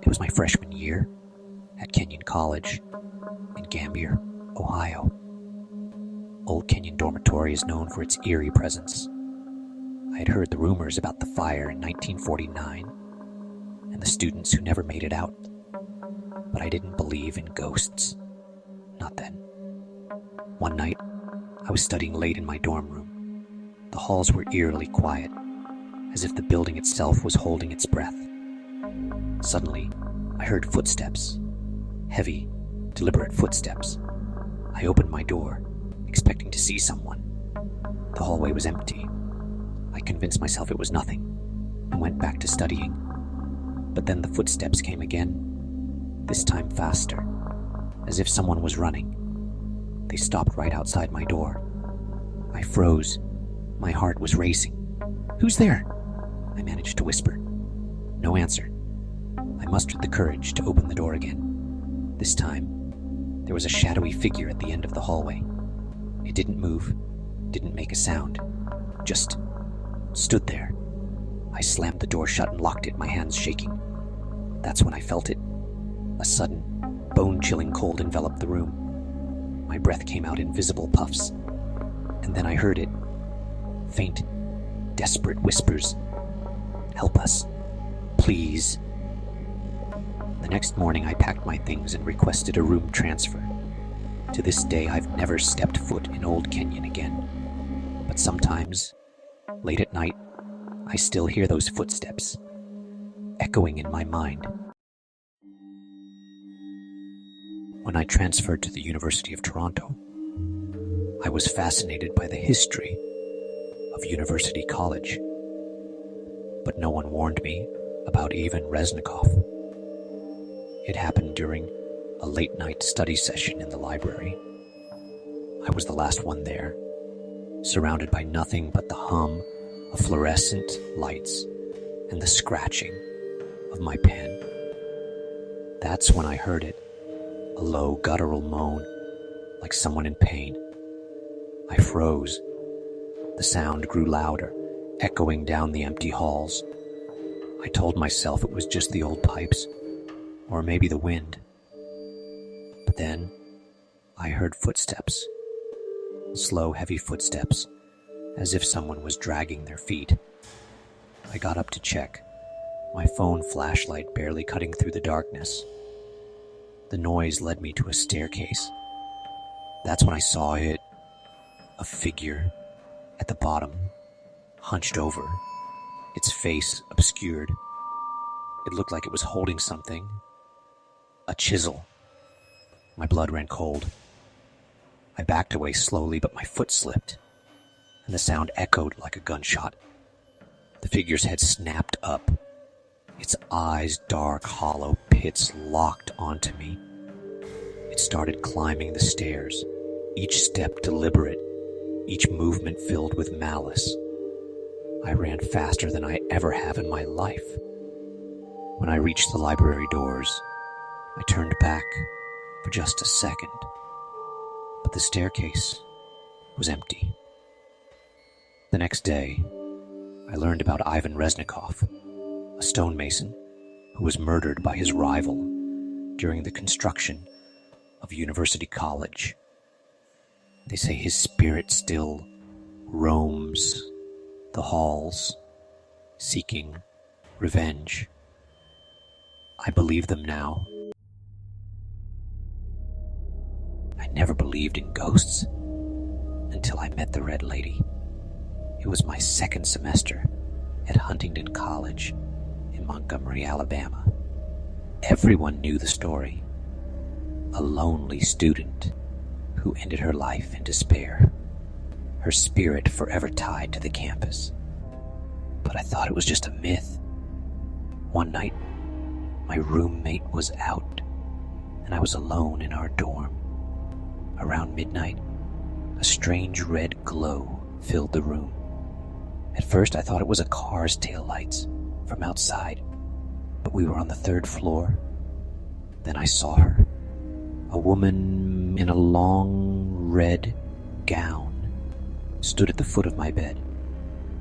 It was my freshman year at Kenyon College in Gambier, Ohio. Old Kenyon Dormitory is known for its eerie presence. I had heard the rumors about the fire in 1949 and the students who never made it out, but I didn't believe in ghosts. Not then. One night, I was studying late in my dorm room. The halls were eerily quiet, as if the building itself was holding its breath. Suddenly, I heard footsteps. Heavy, deliberate footsteps. I opened my door, expecting to see someone. The hallway was empty. I convinced myself it was nothing, and went back to studying. But then the footsteps came again, this time faster, as if someone was running. They stopped right outside my door. I froze. My heart was racing. "Who's there?" I managed to whisper. No answer. I mustered the courage to open the door again. This time, there was a shadowy figure at the end of the hallway. It didn't move, didn't make a sound, just stood there. I slammed the door shut and locked it, my hands shaking. That's when I felt it. A sudden, bone-chilling cold enveloped the room. My breath came out in visible puffs, and then I heard it. Faint, desperate whispers. "Help us. Please." The next morning I packed my things and requested a room transfer. To this day I've never stepped foot in Old Kenyon again. But sometimes, late at night, I still hear those footsteps, echoing in my mind. When I transferred to the University of Toronto, I was fascinated by the history of University College. But no one warned me about Ivan Resnikov. It happened during a late-night study session in the library. I was the last one there, surrounded by nothing but the hum of fluorescent lights and the scratching of my pen. That's when I heard it, a low guttural moan, like someone in pain. I froze. The sound grew louder, echoing down the empty halls. I told myself it was just the old pipes, or maybe the wind. But then, I heard footsteps. Slow, heavy footsteps, as if someone was dragging their feet. I got up to check, my phone flashlight barely cutting through the darkness. The noise led me to a staircase. That's when I saw it, a figure at the bottom, hunched over, its face obscured. It looked like it was holding something, a chisel. My blood ran cold. I backed away slowly, but my foot slipped, and the sound echoed like a gunshot. The figure's head snapped up, its eyes dark, hollow pits locked onto me. It started climbing the stairs, each step deliberate, each movement filled with malice. I ran faster than I ever have in my life. When I reached the library doors, I turned back for just a second, but the staircase was empty. The next day, I learned about Ivan Resnikov, a stonemason who was murdered by his rival during the construction of University College. They say his spirit still roams the halls, seeking revenge. I believe them now. I never believed in ghosts until I met the Red Lady. It was my second semester at Huntington College in Montgomery, Alabama. Everyone knew the story. A lonely student who ended her life in despair, her spirit forever tied to the campus. But I thought it was just a myth. One night, my roommate was out, and I was alone in our dorm. Around midnight, a strange red glow filled the room. At first, I thought it was a car's taillights from outside, but we were on the third floor. Then I saw her, a woman in a long red gown, stood at the foot of my bed.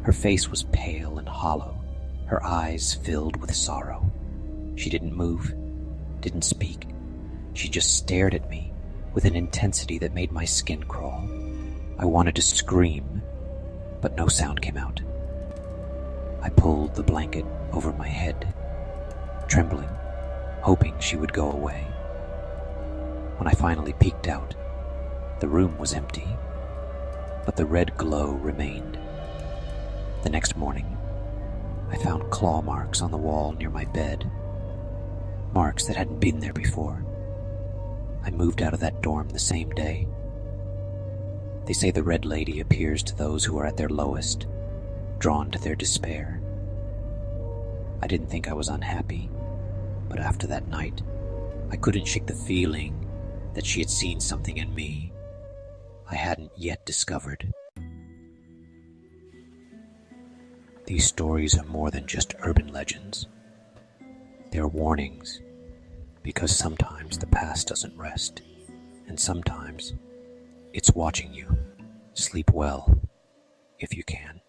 Her face was pale and hollow, her eyes filled with sorrow. She didn't move, didn't speak. She just stared at me with an intensity that made my skin crawl. I wanted to scream, but no sound came out. I pulled the blanket over my head, trembling, hoping she would go away. When I finally peeked out, the room was empty, but the red glow remained. The next morning, I found claw marks on the wall near my bed, marks that hadn't been there before. I moved out of that dorm the same day. They say the Red Lady appears to those who are at their lowest, drawn to their despair. I didn't think I was unhappy, but after that night, I couldn't shake the feeling that she had seen something in me I hadn't yet discovered. These stories are more than just urban legends. They're warnings, because sometimes the past doesn't rest, and sometimes it's watching you. Sleep well, if you can.